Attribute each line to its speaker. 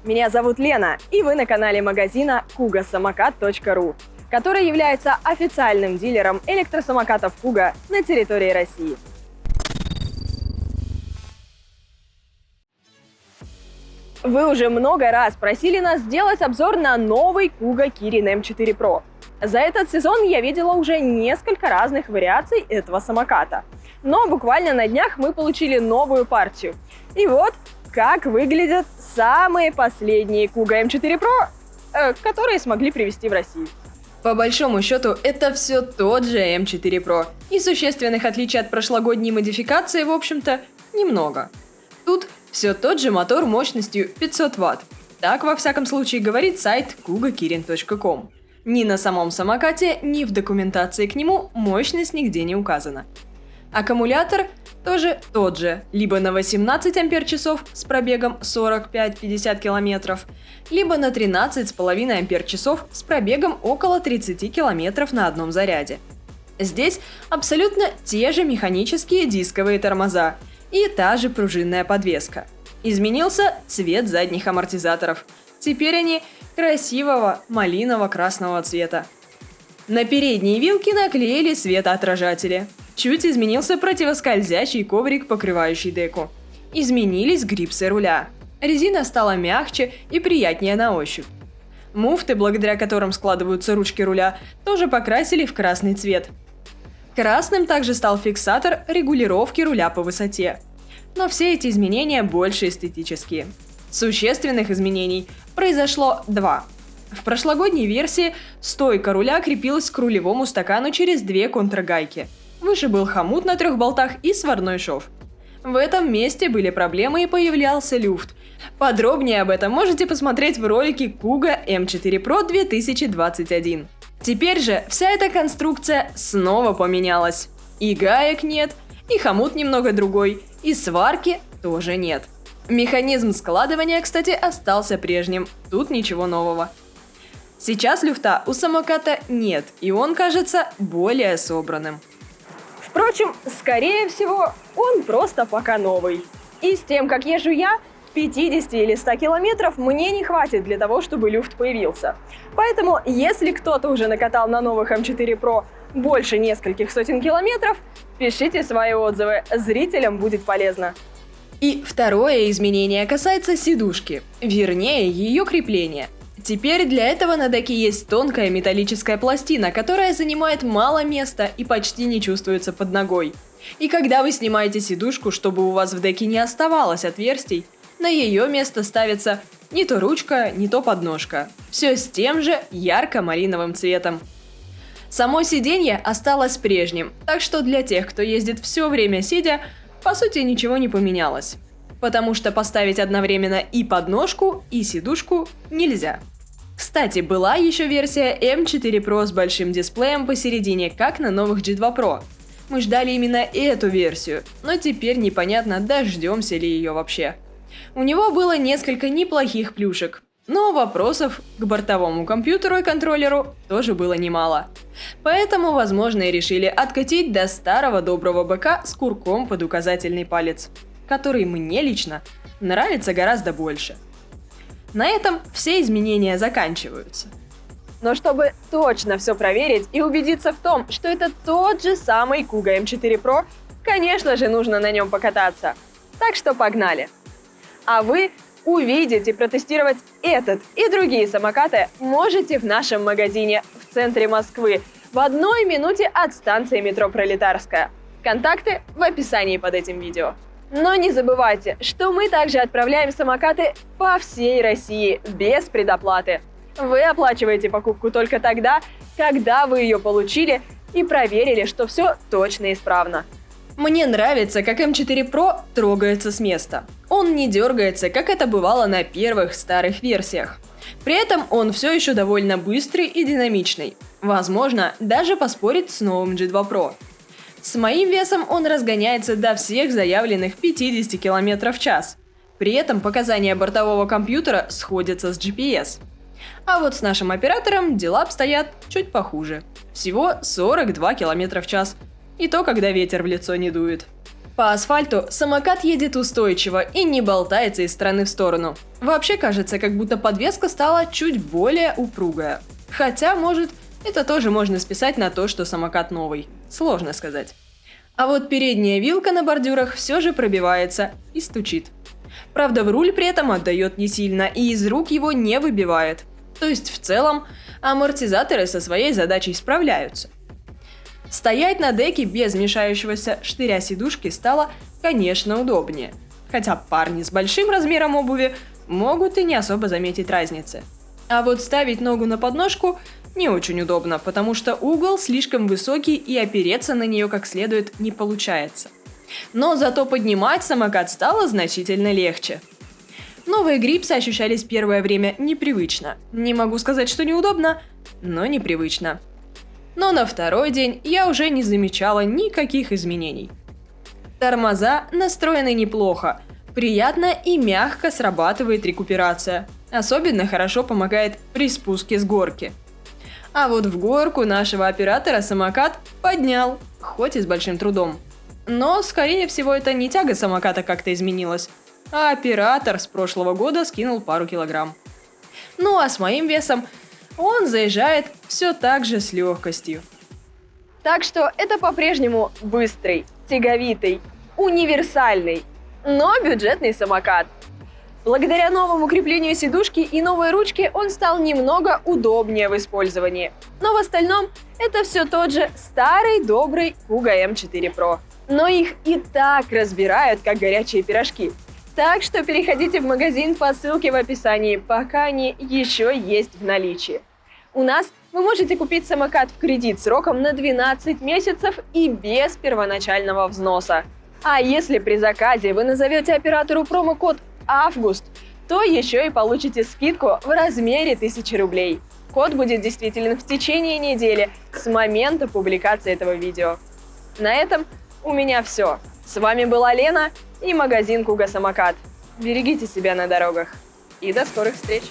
Speaker 1: Меня зовут Лена, и вы на канале магазина kugasamokat.ru, который является официальным дилером электросамокатов Kuga на территории России. Вы уже много раз просили нас сделать обзор на новый Kuga Kirin M4 Pro. За этот сезон я видела уже несколько разных вариаций этого самоката. Но буквально на днях мы получили новую партию. И вот как выглядят самые последние Kuga M4 Pro, которые смогли привезти в Россию. По большому счету, это все тот же M4 Pro. И существенных отличий от прошлогодней модификации, в общем-то, немного. Тут все тот же мотор мощностью 500 Вт. Так, во всяком случае, говорит сайт kugakirin.com. Ни на самом самокате, ни в документации к нему мощность нигде не указана. Аккумулятор тоже тот же, либо на 18 Ах с пробегом 45-50 км, либо на 13,5 Ах с пробегом около 30 км на одном заряде. Здесь абсолютно те же механические дисковые тормоза и та же пружинная подвеска. Изменился цвет задних амортизаторов. Теперь они красивого малиново-красного цвета. На передние вилки наклеили светоотражатели. Чуть изменился противоскользящий коврик, покрывающий деку. Изменились грипсы руля. Резина стала мягче и приятнее на ощупь. Муфты, благодаря которым складываются ручки руля, тоже покрасили в красный цвет. Красным также стал фиксатор регулировки руля по высоте. Но все эти изменения больше эстетические. Существенных изменений произошло два. В прошлогодней версии стойка руля крепилась к рулевому стакану через две контргайки. Выше был хомут на 3 болтах и сварной шов. В этом месте были проблемы и появлялся люфт. Подробнее об этом можете посмотреть в ролике Kuga M4 Pro 2021. Теперь же вся эта конструкция снова поменялась. И гаек нет, и хомут немного другой, и сварки тоже нет. Механизм складывания, кстати, остался прежним, тут ничего нового. Сейчас люфта у самоката нет, и он кажется более собранным. Впрочем, скорее всего, он просто пока новый. И с тем, как езжу я, 50 или 100 километров мне не хватит для того, чтобы люфт появился. Поэтому, если кто-то уже накатал на новых M4 Pro больше нескольких сотен километров, пишите свои отзывы, зрителям будет полезно. И второе изменение касается сидушки, вернее ее крепления. Теперь для этого на деке есть тонкая металлическая пластина, которая занимает мало места и почти не чувствуется под ногой. И когда вы снимаете сидушку, чтобы у вас в деке не оставалось отверстий, на ее место ставится не то ручка, не то подножка. Все с тем же ярко-малиновым цветом. Само сиденье осталось прежним, так что для тех, кто ездит все время сидя, по сути ничего не поменялось. Потому что поставить одновременно и подножку, и сидушку нельзя. Кстати, была еще версия M4 Pro с большим дисплеем посередине, как на новых G2 Pro. Мы ждали именно эту версию, но теперь непонятно, дождемся ли ее вообще. У него было несколько неплохих плюшек, но вопросов к бортовому компьютеру и контроллеру тоже было немало. Поэтому, возможно, и решили откатить до старого доброго БК с курком под указательный палец, который мне лично нравится гораздо больше. На этом все изменения заканчиваются. Но чтобы точно все проверить и убедиться в том, что это тот же самый Kuga M4 Pro, конечно же, нужно на нем покататься. Так что погнали! А вы увидеть и протестировать этот и другие самокаты можете в нашем магазине в центре Москвы в 1 минуте от станции метро Пролетарская. Контакты в описании под этим видео. Но не забывайте, что мы также отправляем самокаты по всей России без предоплаты. Вы оплачиваете покупку только тогда, когда вы ее получили и проверили, что все точно исправно. Мне нравится, как M4 Pro трогается с места. Он не дергается, как это бывало на первых старых версиях. При этом он все еще довольно быстрый и динамичный. Возможно, даже поспорить с новым G2 Pro. С моим весом он разгоняется до всех заявленных 50 км в час. При этом показания бортового компьютера сходятся с GPS. А вот с нашим оператором дела обстоят чуть похуже. Всего 42 км в час. И то, когда ветер в лицо не дует. По асфальту самокат едет устойчиво и не болтается из стороны в сторону. Вообще кажется, как будто подвеска стала чуть более упругая. Хотя, может, это тоже можно списать на то, что самокат новый. Сложно сказать. А вот передняя вилка на бордюрах все же пробивается и стучит. Правда, в руль при этом отдает не сильно и из рук его не выбивает. То есть, в целом, амортизаторы со своей задачей справляются. Стоять на деке без мешающегося штыря сидушки стало, конечно, удобнее. Хотя парни с большим размером обуви могут и не особо заметить разницы. А вот ставить ногу на подножку не очень удобно, потому что угол слишком высокий и опереться на нее как следует не получается. Но зато поднимать самокат стало значительно легче. Новые грипсы ощущались первое время непривычно. Не могу сказать, что неудобно, но непривычно. Но на второй день я уже не замечала никаких изменений. Тормоза настроены неплохо. Приятно и мягко срабатывает рекуперация. Особенно хорошо помогает при спуске с горки. А вот в горку нашего оператора самокат поднял, хоть и с большим трудом. Но, скорее всего, это не тяга самоката как-то изменилась, а оператор с прошлого года скинул пару килограмм. Ну а с моим весом он заезжает все так же с легкостью. Так что это по-прежнему быстрый, тяговитый, универсальный, но бюджетный самокат. Благодаря новому креплению сидушки и новой ручке он стал немного удобнее в использовании. Но в остальном это все тот же старый добрый Kuga M4 Pro. Но их и так разбирают, как горячие пирожки. Так что переходите в магазин по ссылке в описании, пока они еще есть в наличии. У нас вы можете купить самокат в кредит сроком на 12 месяцев и без первоначального взноса. А если при заказе вы назовете оператору промокод «Август», то еще и получите скидку в размере 1000 рублей. Код будет действителен в течение недели с момента публикации этого видео. На этом у меня все. С вами была Лена и магазин Kuga Самокат. Берегите себя на дорогах. И до скорых встреч!